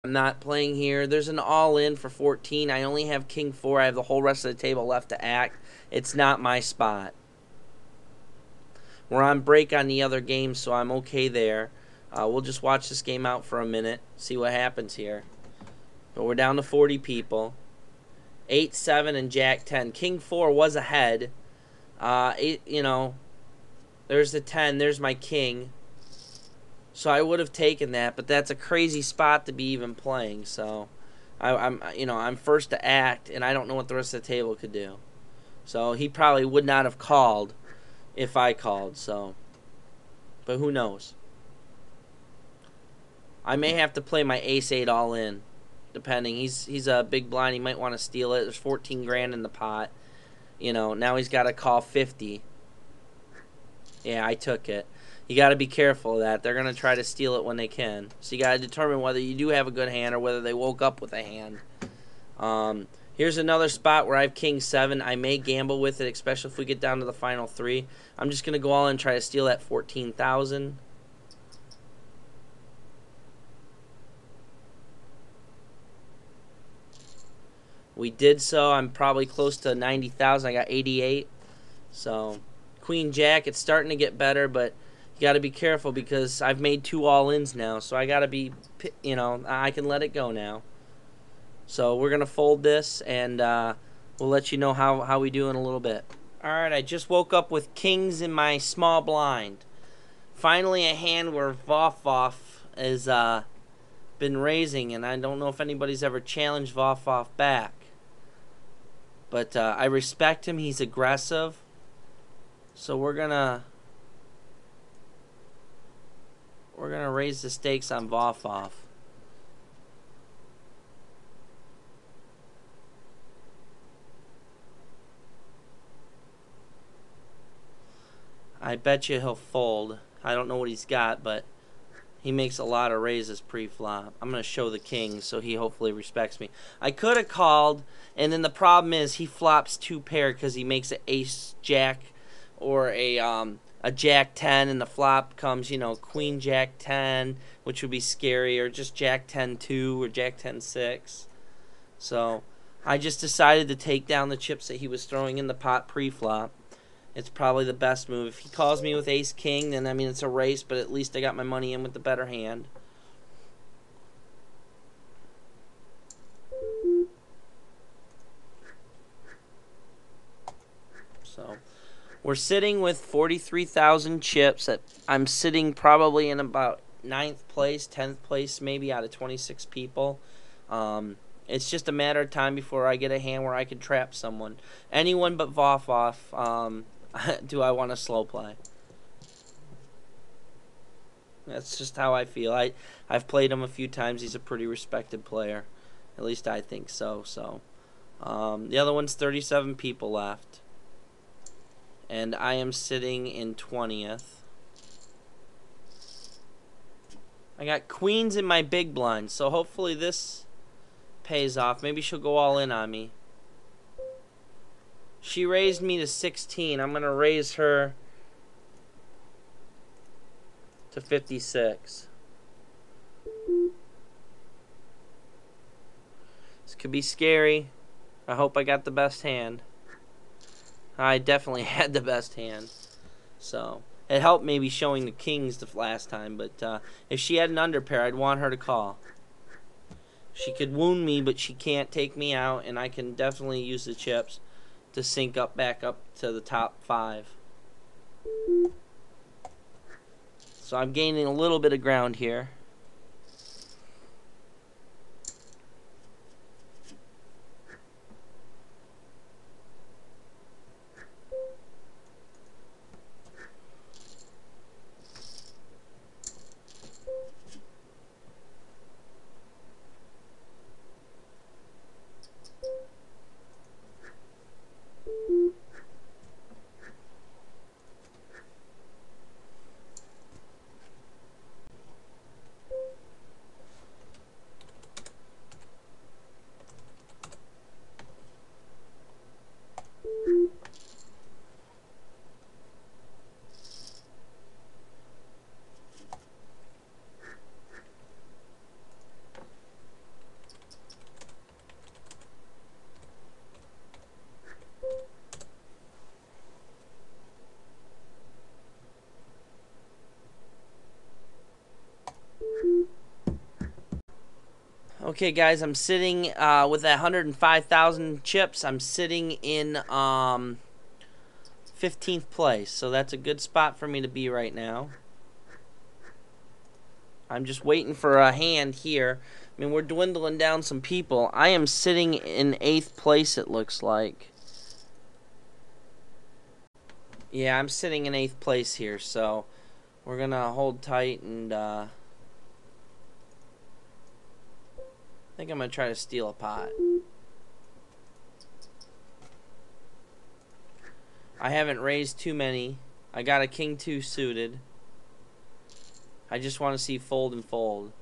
I'm not playing here. There's an all-in for 14. I only have king 4. I have the whole rest of the table left to act. It's not my spot. We're on break on the other game, so I'm okay there. We'll just watch this game out for a minute, see what happens here. But we're down to 40 people. 8, 7, and Jack 10. King 4 was ahead. There's the 10. There's my king. So I would have taken that, but that's a crazy spot to be even playing. So I'm first to act, and I don't know what the rest of the table could do. So he probably would not have called if I called. So, but who knows? I may have to play my ace 8 all in, depending. He's a big blind. He might want to steal it. There's 14 grand in the pot. Now he's got to call 50. Yeah, I took it. You got to be careful of that. They're going to try to steal it when they can. So you got to determine whether you do have a good hand or whether they woke up with a hand. Here's another spot where I have king 7. I may gamble with it, especially if we get down to the final 3. I'm just going to go all in and try to steal that 14,000. We did so. I'm probably close to 90,000. I got 88. So queen jack, it's starting to get better, but you got to be careful because I've made 2 all-ins now, so I got to be, I can let it go now. So we're going to fold this, and we'll let you know how we do in a little bit. All right, I just woke up with kings in my small blind. Finally a hand where Voff has been raising, and I don't know if anybody's ever challenged Voff back. But I respect him. He's aggressive. So we're gonna raise the stakes on Voff. I bet you he'll fold. I don't know what he's got, but he makes a lot of raises pre-flop. I'm going to show the king, so he hopefully respects me. I could have called, and then the problem is he flops 2 pair because he makes an ace-jack or a jack 10, and the flop comes, queen jack 10, which would be scary, or just jack 10 2 or jack 10 6. So I just decided to take down the chips that he was throwing in the pot pre-flop. It's probably the best move. If he calls me with ace-king, then, it's a race, but at least I got my money in with the better hand. So we're sitting with 43,000 chips. I'm sitting probably in about 9th place, 10th place, maybe out of 26 people. It's just a matter of time before I get a hand where I can trap someone. Anyone but Voff. Do I want to slow play? That's just how I feel. I've played him a few times. He's a pretty respected player. At least I think so. The other one's 37 people left. And I am sitting in 20th. I got queens in my big blind, so hopefully this pays off. Maybe she'll go all in on me. She raised me to 16. I'm going to raise her to 56. This could be scary. I hope I got the best hand. I definitely had the best hand. So it helped maybe showing the kings the last time, but if she had an underpair, I'd want her to call. She could wound me, but she can't take me out, and I can definitely use the chips to sync back up to the top 5. So I'm gaining a little bit of ground here. Okay, guys, I'm sitting with 105,000 chips. I'm sitting in 15th place, so that's a good spot for me to be right now. I'm just waiting for a hand here. I mean, we're dwindling down some people. I am sitting in 8th place, it looks like. Yeah, I'm sitting in 8th place here, so we're going to hold tight and I think I'm going to try to steal a pot. I haven't raised too many. I got a king 2 suited. I just want to see fold and fold.